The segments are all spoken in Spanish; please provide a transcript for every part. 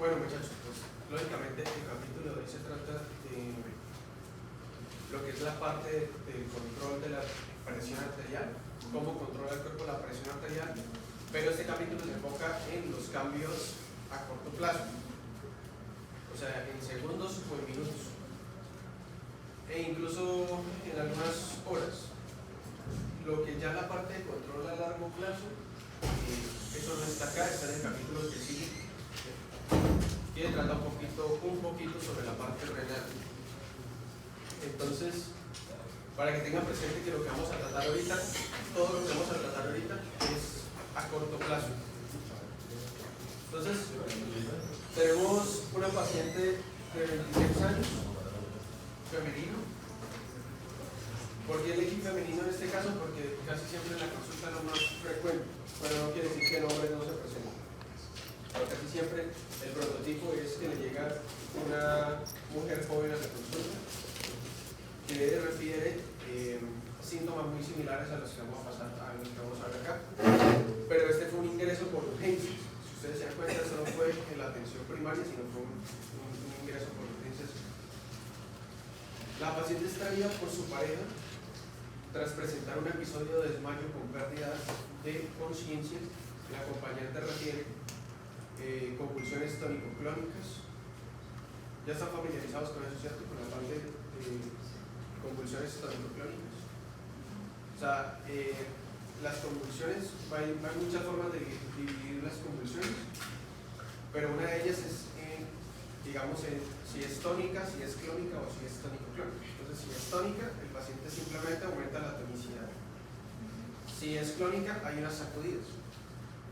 Bueno, muchachos, pues lógicamente el capítulo de hoy se trata de lo que es la parte del control de la presión arterial, cómo controla el cuerpo la presión arterial, pero este capítulo se enfoca en los cambios a corto plazo, o sea, en segundos o en minutos, e incluso en algunas horas. Lo que ya la parte de control a largo plazo, eso no está acá, está en el capítulo que sigue, que trata un poquito sobre la parte renal. Entonces, para que tengan presente que lo que vamos a tratar ahorita, todo lo que vamos a tratar ahorita es a corto plazo. Entonces, tenemos una paciente de 26 años, femenino. ¿Por qué elegí femenino en este caso? Porque casi siempre en la consulta es lo más frecuente, pero no quiere decir que el hombre no se presente. Pero casi siempre el prototipo es que le llega una mujer joven a la consulta que refiere síntomas muy similares a los que vamos a pasar, a los que vamos a ver acá, pero este fue un ingreso por urgencias. Si ustedes se dan cuenta, esto no fue en la atención primaria, sino fue un ingreso por urgencias. La paciente es traída por su pareja tras presentar un episodio de desmayo con pérdida de conciencia. La acompañante refiere convulsiones tónico-clónicas. Ya están familiarizados con eso, ¿cierto? Con la parte de convulsiones tónico-clónicas. O sea, las convulsiones, hay muchas formas de dividir las convulsiones, pero una de ellas es, digamos, si es tónica, si es clónica o si es tónico-clónica. Entonces, si es tónica, el paciente simplemente aumenta la tonicidad. Si es clónica, hay unas sacudidas.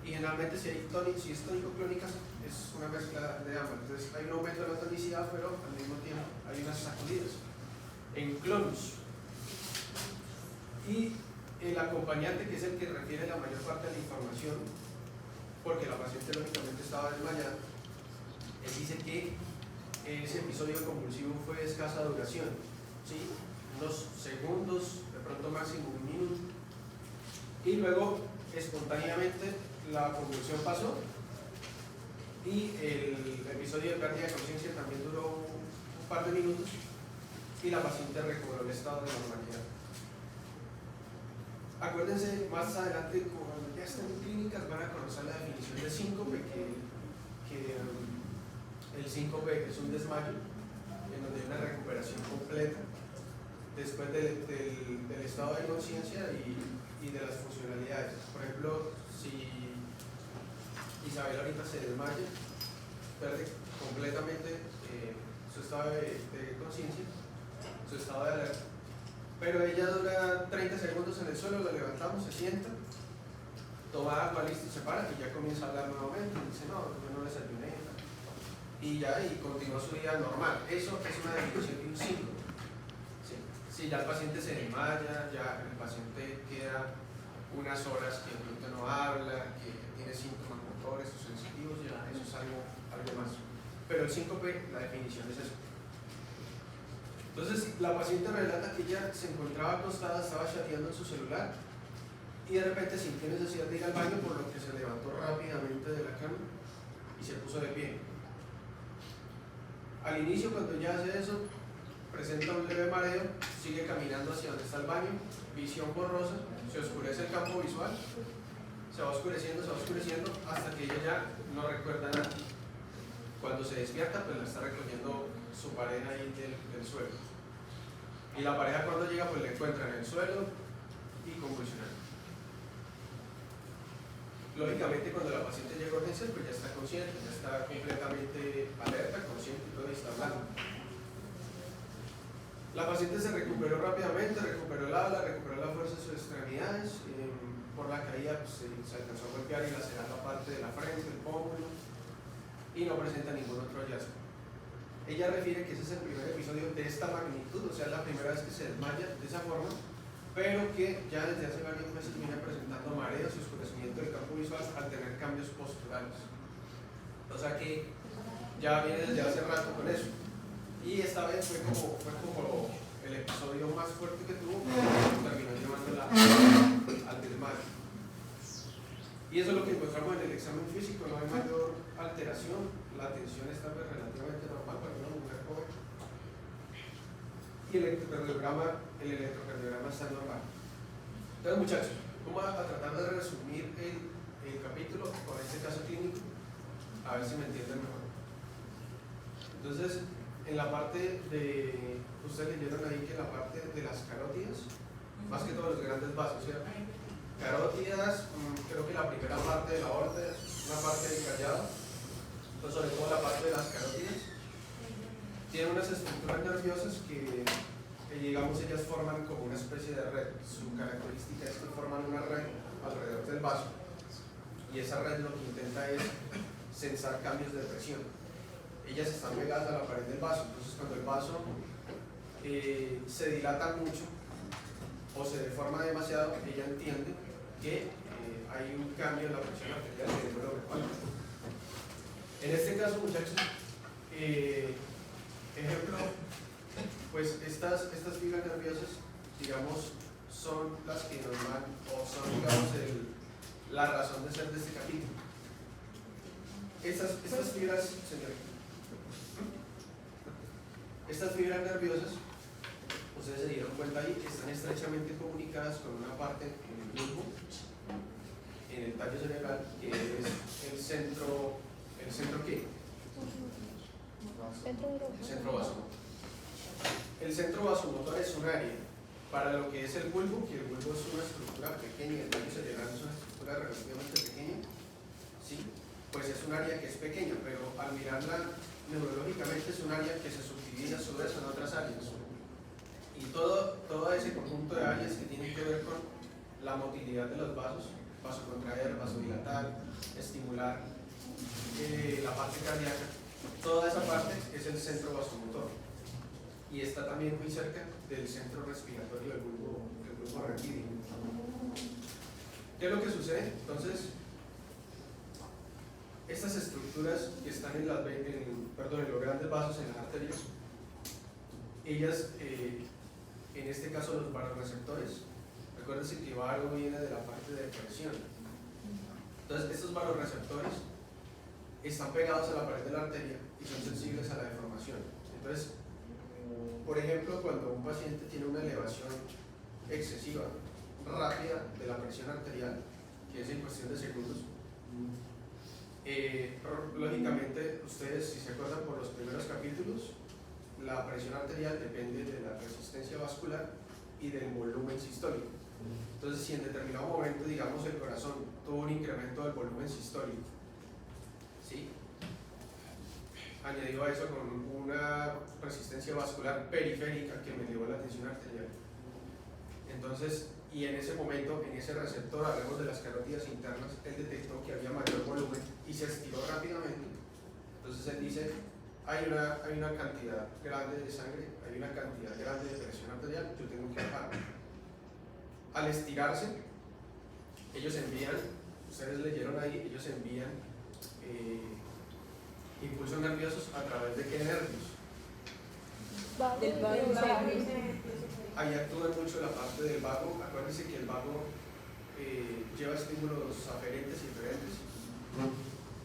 Y generalmente si es tónico-clónica es una mezcla de ambas. Entonces hay un aumento de la tonicidad, pero al mismo tiempo hay unas sacudidas en clonus. Y el acompañante, que es el que refiere la mayor parte de la información, porque la paciente lógicamente estaba desmayada, él dice que ese episodio convulsivo fue de escasa duración, ¿sí? Unos segundos, de pronto máximo un minuto, y luego espontáneamente la convulsión pasó y el episodio de pérdida de conciencia también duró un par de minutos y la paciente recobró el estado de normalidad. Acuérdense, más adelante cuando ya estén en clínicas van a conocer la definición de síncope, que el síncope es un desmayo en donde hay una recuperación completa después del estado de conciencia y de las funcionalidades. Por ejemplo, si Isabel ahorita se desmaya, pierde completamente su estado de conciencia, su estado de alerta, pero ella dura 30 segundos en el suelo, la levantamos, se sienta, toma agua, listo, se para y ya comienza a hablar nuevamente y dice, no, yo no desayuné, y ya, y continúa su vida normal. Eso es una definición de un síncope. Si ya el paciente se desmaya, ya el paciente queda unas horas que no habla, que tiene síntomas motores o sensitivos, ya eso es algo más. Pero el síncope, la definición es eso. Entonces, la paciente relata que ella se encontraba acostada, estaba chateando en su celular y de repente sintió necesidad de ir al baño, por lo que se levantó rápidamente de la cama y se puso de pie. Al inicio, cuando ella hace eso, presenta un leve mareo, sigue caminando hacia donde está el baño, visión borrosa, se oscurece el campo visual, se va oscureciendo hasta que ella ya no recuerda nada. Cuando se despierta, pues la está recogiendo su pareja ahí del suelo. Y la pareja cuando llega, pues la encuentra en el suelo y convulsionando. Lógicamente, cuando la paciente llega a urgencias, pues ya está consciente, ya está completamente alerta, consciente y todo, y está hablando. La paciente se recuperó rápidamente, recuperó el habla, recuperó la fuerza de sus extremidades. Por la caída pues, se alcanzó a golpear y lacerar la parte de la frente, el pómulo, y no presenta ningún otro hallazgo. Ella refiere que ese es el primer episodio de esta magnitud, o sea, es la primera vez que se desmaya de esa forma, pero que ya desde hace varios meses viene presentando mareos y oscurecimiento del campo visual al tener cambios posturales. O sea que ya viene desde hace rato con eso. Y esta vez fue como el episodio más fuerte que tuvo, que terminó llevándola al desmayo. Y eso es lo que encontramos en el examen físico, no hay mayor alteración. la tensión está pues, relativamente normal para una mujer joven y el electrocardiograma está normal. Entonces, muchachos, vamos a tratar de resumir el capítulo con este caso clínico, a ver si me entienden mejor. Entonces, en la parte de, ustedes leyeron ahí que la parte de las carótidas, más que todos los grandes vasos, ¿cierto? Carótidas, creo que la primera parte de la aorta, una parte del callado, pues sobre todo la parte de las carótidas, tienen unas estructuras nerviosas que digamos ellas forman como una especie de red. Su característica es que forman una red alrededor del vaso y esa red lo que intenta es sensar cambios de presión. Ellas están pegadas a la pared del vaso, entonces cuando el vaso se dilata mucho o se deforma demasiado, ella entiende que hay un cambio en la presión arterial del número verbal. En este caso, muchachos, ejemplo, pues estas fibras nerviosas, digamos, son las que nos dan, o son, digamos, la razón de ser de este capítulo. Estas fibras, señor, estas fibras nerviosas, ustedes se dieron cuenta ahí, están estrechamente comunicadas con una parte en el bulbo, en el tallo cerebral, que es el centro ¿qué? El centro vasomotor. El centro vasomotor es un área para lo que es el bulbo, que el bulbo es una estructura pequeña, el tallo cerebral es una estructura relativamente pequeña, ¿sí? Pues es un área que es pequeña, pero al mirarla neurológicamente es un área que se subdivide a su vez en otras áreas. Y todo ese conjunto de áreas que tienen que ver con la motilidad de los vasos, vasocontraer, vasodilatar, estimular la parte cardíaca, toda esa parte es el centro vasomotor y está también muy cerca del centro respiratorio del bulbo raquídeo. ¿Qué es lo que sucede? Entonces, estas estructuras que están en los grandes vasos, en las arterias, ellas, en este caso los vasoreceptores, recuérdense que varo viene de la parte de presión. Entonces, estos vasoreceptores están pegados a la pared de la arteria y son sensibles a la deformación. Entonces, por ejemplo, cuando un paciente tiene una elevación excesiva, rápida de la presión arterial, que es en cuestión de segundos, lógicamente, ustedes, si se acuerdan por los primeros capítulos, la presión arterial depende de la resistencia vascular y del volumen sistólico. Entonces, si en determinado momento, digamos, el corazón tuvo un incremento del volumen sistólico, ¿sí? Añadido a eso con una resistencia vascular periférica que me elevó la tensión arterial. Entonces, y en ese momento, en ese receptor, hablemos de las carótidas internas, él detectó que había mayor volumen y se estiró rápidamente. Entonces él dice, hay una cantidad grande de sangre, hay una cantidad grande de presión arterial, yo tengo que bajar. Al estirarse, ellos envían, ustedes leyeron ahí, ellos envían impulsos nerviosos a través de qué nervios. Del vago. Ahí actúa mucho la parte del vago. Acuérdense que el vago lleva estímulos aferentes y eferentes.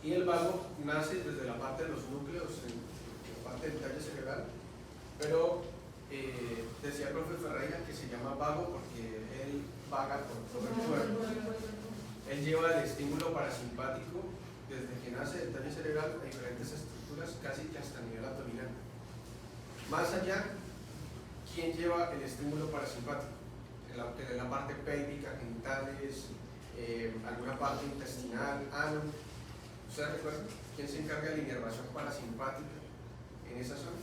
Y el vago nace desde la parte de los núcleos, en la parte del tallo cerebral. Pero decía el profe Ferreira que se llama vago porque él vaga por todo el cuerpo. Él lleva el estímulo parasimpático desde que nace del tallo cerebral a diferentes estructuras, casi que hasta el nivel abdominal. Más allá, ¿quién lleva el estímulo parasimpático? En la parte pélvica, genitales, alguna parte intestinal, ano. ¿Ustedes recuerdan? ¿Quién se encarga de la inervación parasimpática en esa zona?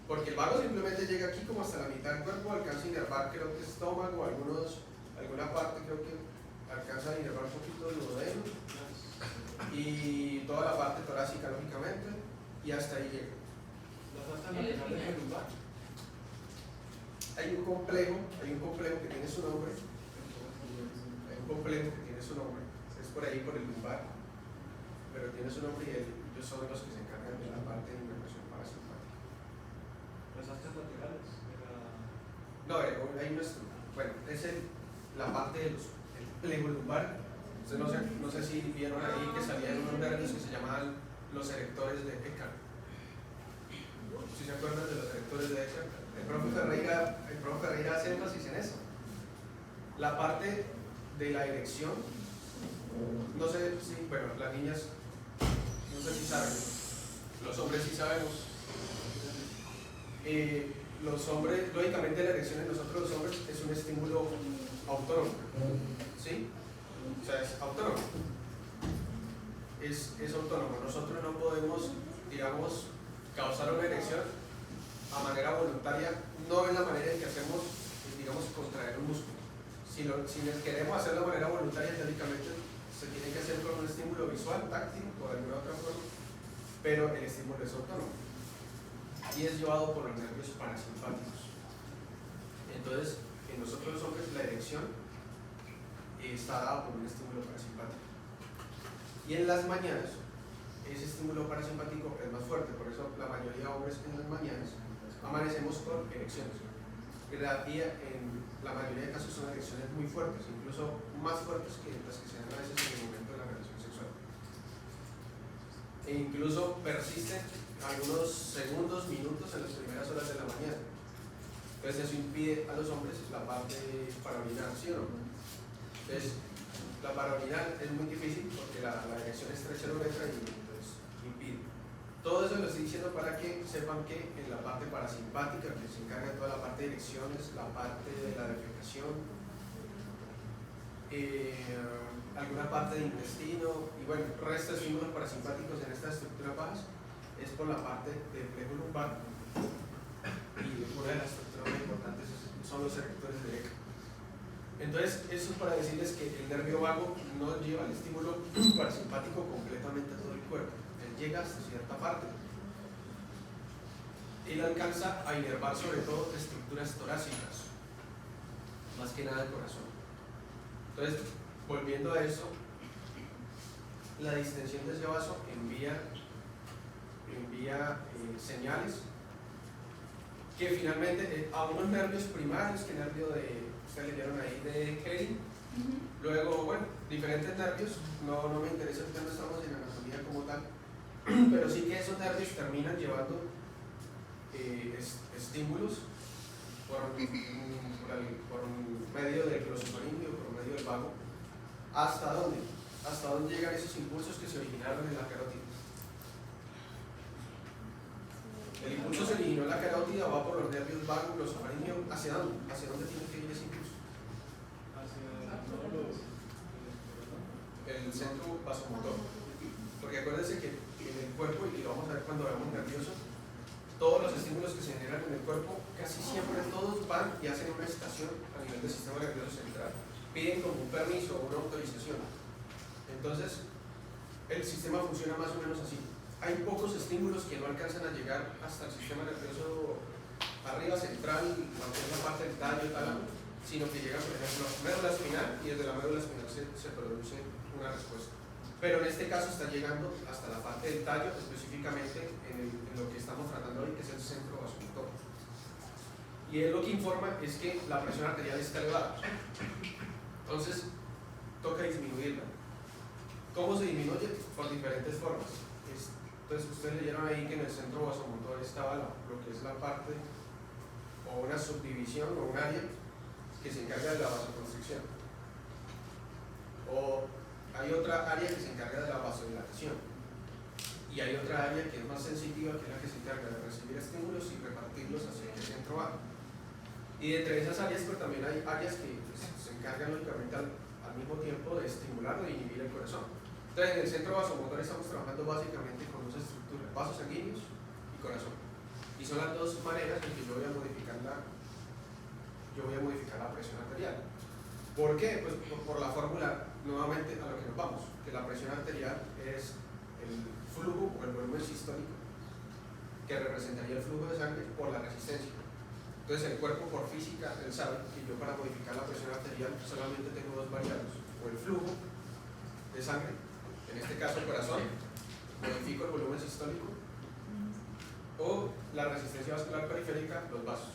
Porque el vago simplemente llega aquí como hasta la mitad del cuerpo, alcanza a inervar, creo que estómago, alguna parte creo que alcanza a inervar un poquito el duodeno y toda la parte torácica lógicamente, y hasta ahí llega. Hay un complejo que tiene su nombre, es por ahí por el lumbar, pero tiene su nombre y ellos son los que se encargan de la parte de inervación parasimpática. ¿Los astas laterales? No, hay una estructura, bueno, es la parte del plejo lumbar. Ustedes no sé si vieron ahí que salían unos nervios que se llamaban los erectores de Eckhart. ¿Sí se acuerdan de los erectores de Eckhart? El profe Ferreira hace énfasis en eso. La parte de la erección, no sé si, bueno, las niñas, no sé si saben, los hombres sí sabemos. Los hombres, lógicamente la erección en nosotros los hombres es un estímulo autónomo, ¿sí? O sea, es autónomo. Es autónomo. Nosotros no podemos, digamos, causar una erección a manera voluntaria, no es la manera en que hacemos, digamos, contraer un músculo. Si queremos hacerlo de manera voluntaria, teóricamente se tiene que hacer con un estímulo visual, táctil o de alguna otra forma, pero el estímulo es autónomo y es llevado por los nervios parasimpáticos. Entonces, en nosotros los hombres la erección está dada por un estímulo parasimpático. Y en las mañanas, ese estímulo parasimpático es más fuerte, por eso la mayoría de hombres en las mañanas amanecemos con erecciones. Y en la mayoría de casos son erecciones muy fuertes, incluso más fuertes que las que se dan a veces en el momento de la relación sexual. E incluso persisten algunos segundos, minutos en las primeras horas de la mañana. Entonces eso impide a los hombres la parte paraorinal, ¿sí o no? Entonces, la paraorinal es muy difícil porque la erección estrecha la uretra y pues impide. Todo eso lo estoy diciendo para que sepan que en la parte parasimpática, que se encarga de toda la parte de erecciones, la parte de la defecación, alguna parte de intestino y bueno, el resto de estímulos parasimpáticos en estas estructuras bajas es por la parte del plexo lumbar y una de las estructuras más importantes son los erectores de Eckhart. Entonces, eso es para decirles que el nervio vago no lleva el estímulo parasimpático completamente a todo el cuerpo. Él llega hasta cierta parte. Él alcanza a inervar sobre todo estructuras torácicas, más que nada el corazón. Entonces, volviendo a eso, la distensión de ese vaso envía señales que finalmente a unos nervios primarios, que el nervio de, ustedes leyeron ahí de Kelly, luego, bueno, diferentes nervios, no me interesa el tema, estamos en anatomía como tal, pero sí que esos nervios terminan llevando estímulos por medio del glosofaringeo, por medio del vago. ¿Hasta dónde? ¿Hasta dónde llegan esos impulsos que se originaron en la carótida? El impulso se originó en la carótida, va por los nervios vago, glosofaringeo. ¿Hacia dónde? ¿Hacia dónde tiene que ir ese impulso? El centro vasomotor. Porque acuérdense que en el cuerpo, y lo vamos a ver cuando veamos nervioso, todos los estímulos que se generan en el cuerpo, casi siempre todos van y hacen una estación a nivel del sistema nervioso central. Piden como un permiso o una autorización. Entonces, el sistema funciona más o menos así. Hay pocos estímulos que no alcanzan a llegar hasta el sistema nervioso arriba central, la parte del tallo, tal, sino que llegan, por ejemplo, a la médula espinal y desde la médula espinal se produce una respuesta. Pero en este caso está llegando hasta la parte del tallo, específicamente en lo que estamos tratando hoy, que es el centro vasomotor. Y él lo que informa es que la presión arterial está elevada. Entonces, toca disminuirla. ¿Cómo se disminuye? Por diferentes formas. Entonces, ustedes leyeron ahí que en el centro vasomotor estaba lo que es la parte o una subdivisión o un área que se encarga de la vasoconstricción. O hay otra área que se encarga de la vasodilatación. Y hay otra área que es más sensitiva, que es la que se encarga de recibir estímulos y repartirlos hacia el centro vago. Y entre esas áreas, pues también hay áreas que se encargan lógicamente al mismo tiempo de estimular o de inhibir el corazón. Entonces, en el centro vasomotor estamos trabajando básicamente con dos estructuras, vasos sanguíneos y corazón. Y son las dos maneras en que yo voy a modificar la presión arterial. ¿Por qué? Pues por la fórmula, nuevamente a lo que nos vamos, que la presión arterial es el flujo o el volumen sistólico que representaría el flujo de sangre por la resistencia. Entonces el cuerpo por física, él sabe que yo para modificar la presión arterial solamente tengo dos variables, o el flujo de sangre, en este caso el corazón, modifico el volumen sistólico, o la resistencia vascular periférica, los vasos.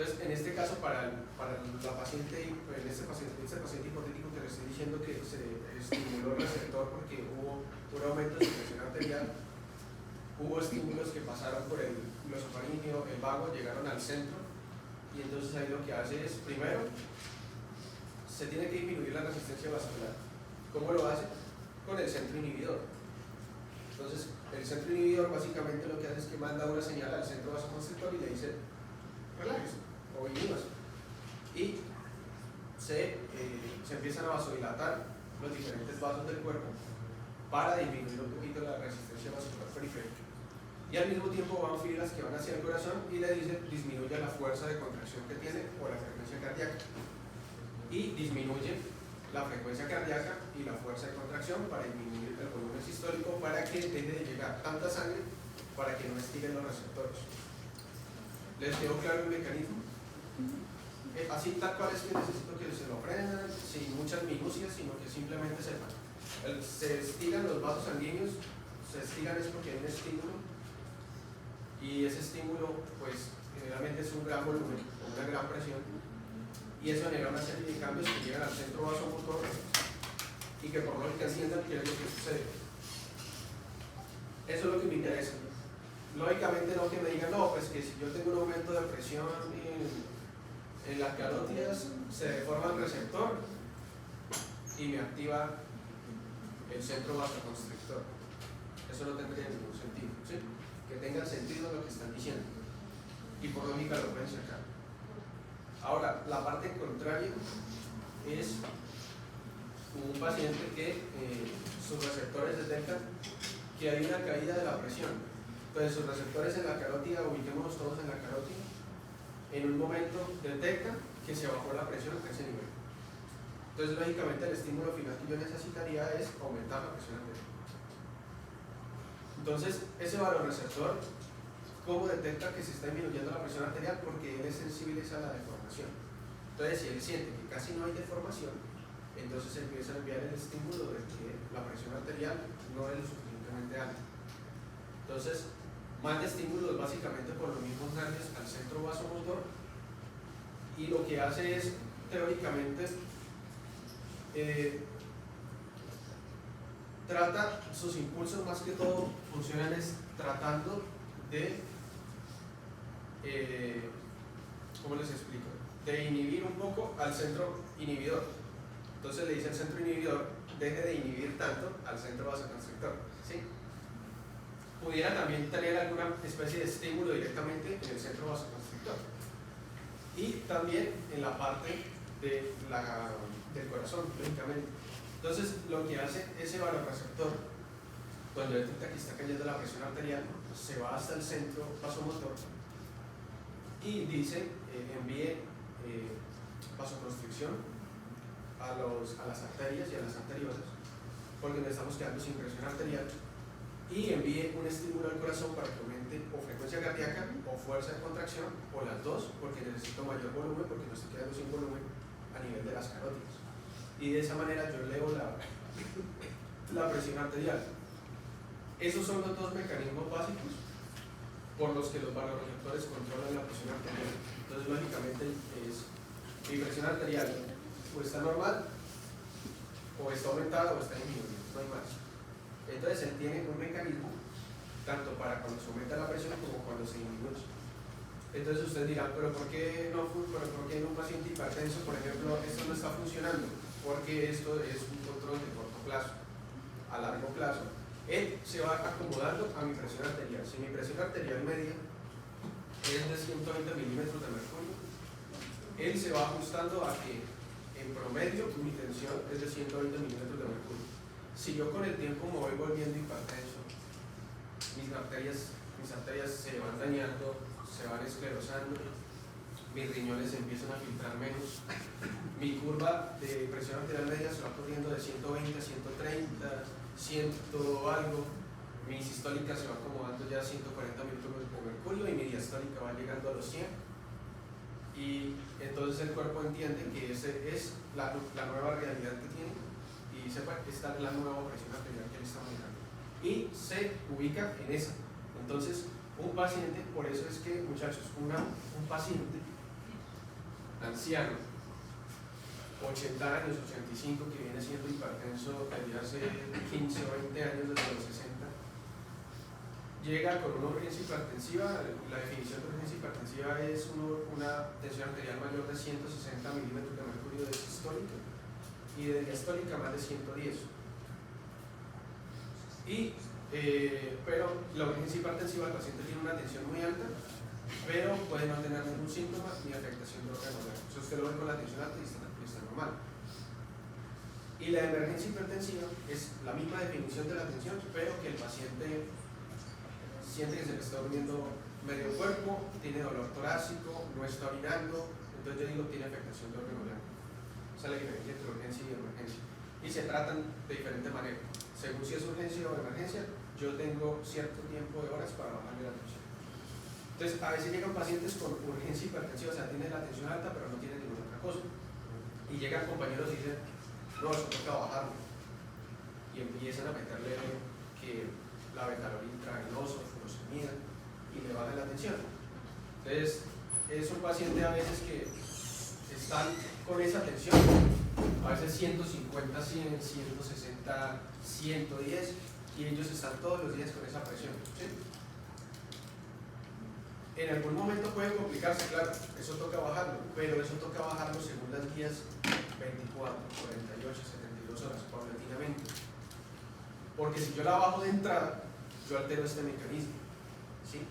Entonces, en este caso, para la paciente, en este paciente hipotético que le estoy diciendo que se estimuló el receptor porque hubo un aumento de su presión arterial, hubo estímulos que pasaron por el glosofaringeo, el vago, llegaron al centro, y entonces ahí lo que hace es, primero, se tiene que disminuir la resistencia vascular. ¿Cómo lo hace? Con el centro inhibidor. Entonces, el centro inhibidor básicamente lo que hace es que manda una señal al centro vasoconstrictor y le dice, relájese o inhíbase. Y se empiezan a vasodilatar los diferentes vasos del cuerpo para disminuir un poquito la resistencia vascular periférica. Y al mismo tiempo van filas que van hacia el corazón y le dicen disminuye la fuerza de contracción que tiene o la frecuencia cardíaca. Y disminuye la frecuencia cardíaca y la fuerza de contracción para disminuir el volumen sistólico para que deje de llegar tanta sangre para que no estiren los receptores. ¿Les quedó claro el mecanismo? Así tal cual es que necesito que se lo aprendan, sin muchas minucias, sino que simplemente sepan. Se estiran los vasos sanguíneos, se estiran es porque hay un estímulo, y ese estímulo pues generalmente es un gran volumen, una gran presión, y eso genera una serie de cambios que llegan al centro vasomotor y que por lógica entiendan qué es lo que sucede. Eso es lo que me interesa. Lógicamente no que me digan, no, pues que si yo tengo un aumento de presión en las carótidas, se deforma el receptor y me activa el centro vasoconstrictor. Eso no tendría ningún sentido, ¿sí? Que tenga sentido lo que están diciendo. Y por lógica lo pueden sacar. Ahora, la parte contraria es un paciente que sus receptores detectan que hay una caída de la presión. Entonces, sus receptores en la carótida, ubiquémonos todos en la carótida, en un momento detectan que se bajó la presión a ese nivel. Entonces, lógicamente, el estímulo final que yo necesitaría es aumentar la presión arterial. Entonces, ese vasoreceptor, ¿cómo detecta que se está disminuyendo la presión arterial? Porque él es sensible a la deformación. Entonces, si él siente que casi no hay deformación, entonces empieza a enviar el estímulo de que la presión arterial no es lo suficientemente alta. Entonces, manda estímulos básicamente por los mismos nervios al centro vasomotor, y lo que hace es, teóricamente, trata sus impulsos, más que todo funcionan es tratando de ¿cómo les explico? De inhibir un poco al centro inhibidor. Entonces le dice al centro inhibidor, deje de inhibir tanto al centro vasoconstrictor, ¿sí? Pudiera también tener alguna especie de estímulo directamente en el centro vasoconstrictor y también en la parte del corazón, lógicamente. Entonces lo que hace ese vasoreceptor, cuando detecta que está cayendo la presión arterial, se va hasta el centro vasomotor y dice, envíe vasoconstricción a las arterias y a las arteriosas, porque nos estamos quedando sin presión arterial, y envíe un estímulo al corazón para que aumente o frecuencia cardíaca o fuerza de contracción, o las dos, porque necesito mayor volumen, porque nos estoy quedando sin volumen a nivel de las carótidas. Y de esa manera yo elevo la presión arterial. Esos son los dos mecanismos básicos por los que los vasoreceptores controlan la presión arterial. Entonces, lógicamente, mi presión arterial o está normal, o está aumentada, o está disminuida, no hay más. Entonces, él tiene un mecanismo tanto para cuando se aumenta la presión como cuando se disminuye. Entonces, ustedes dirán, ¿pero por qué en un paciente hipertenso, por ejemplo, esto no está funcionando? Porque esto es un control de corto plazo. A largo plazo, él se va acomodando a mi presión arterial. Si mi presión arterial media es de 120 milímetros de mercurio, él se va ajustando a que en promedio mi tensión es de 120 milímetros de mercurio. Si yo con el tiempo me voy volviendo hipertenso, mis arterias se van dañando, se van esclerosando, mis riñones empiezan a filtrar menos, mi curva de presión arterial media se va corriendo de 120 a 130, 100 algo, mi sistólica se va acomodando ya a 140 milímetros de mercurio y mi diastólica va llegando a los 100, y entonces el cuerpo entiende que esa es la nueva realidad que tiene y sepa que esta es la nueva presión arterial que le está manejando y se ubica en esa. Entonces un paciente, por eso es que, muchachos, un paciente anciano, 80 años, 85, que viene siendo hipertenso desde hace 15 o 20 años, desde los 60, llega con una urgencia hipertensiva. La definición de urgencia hipertensiva es una tensión arterial mayor de 160 milímetros de mercurio de sistólica y de diastólica más de 110. Pero la urgencia hipertensiva, el paciente tiene una tensión muy alta, pero puede no tener ningún síntoma ni afectación de órgano. Eso usted lo ve con la tensión alta y está normal. Y la emergencia hipertensiva es la misma definición de la tensión, pero que el paciente siente que se le está durmiendo medio cuerpo, tiene dolor torácico, no está orinando, entonces yo digo tiene afectación de órgano blanco. Esa es la diferencia entre urgencia y emergencia. Y se tratan de diferente manera. Según si es urgencia o emergencia, yo tengo cierto tiempo de horas para bajarle la tensión. Entonces, a veces llegan pacientes con urgencia hipertensiva, o sea, tienen la tensión alta, pero no tienen ninguna otra cosa. Y llegan compañeros y dicen, no, eso toca bajarlo. Y empiezan a meterle que la betalol intravenoso, furosemida, y le bajan la tensión. Entonces, es un paciente a veces que están con esa tensión, a veces 150, 100, 160, 110, y ellos están todos los días con esa presión, ¿sí? En algún momento puede complicarse, claro, eso toca bajarlo, pero eso toca bajarlo según las guías 24, 48, 72 horas, paulatinamente. Porque si yo la bajo de entrada, yo altero este mecanismo, ¿sí?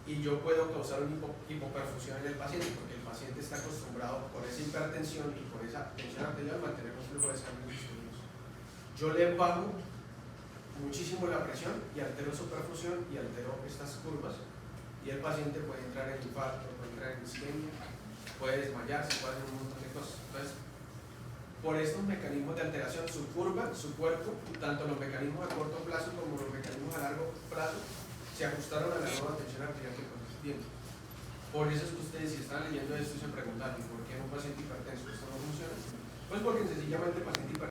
Y yo puedo causar una hipoperfusión en el paciente, porque el paciente está acostumbrado por esa hipertensión y por esa tensión arterial a mantener un flujo de sangre sostenido. Yo le bajo muchísimo la presión y altero su perfusión y altero estas curvas, y el paciente puede entrar en infarto, puede entrar en isquemia, puede desmayarse, puede hacer un montón de cosas. Entonces, por estos mecanismos de alteración, su curva, su cuerpo, tanto los mecanismos a corto plazo como los mecanismos a largo plazo, se ajustaron a la nueva tensión arterial que el tiempo. Por eso es que ustedes, si están leyendo esto y se preguntan, ¿por qué un paciente hipertenso esto no funciona? Pues porque sencillamente el paciente hipertenso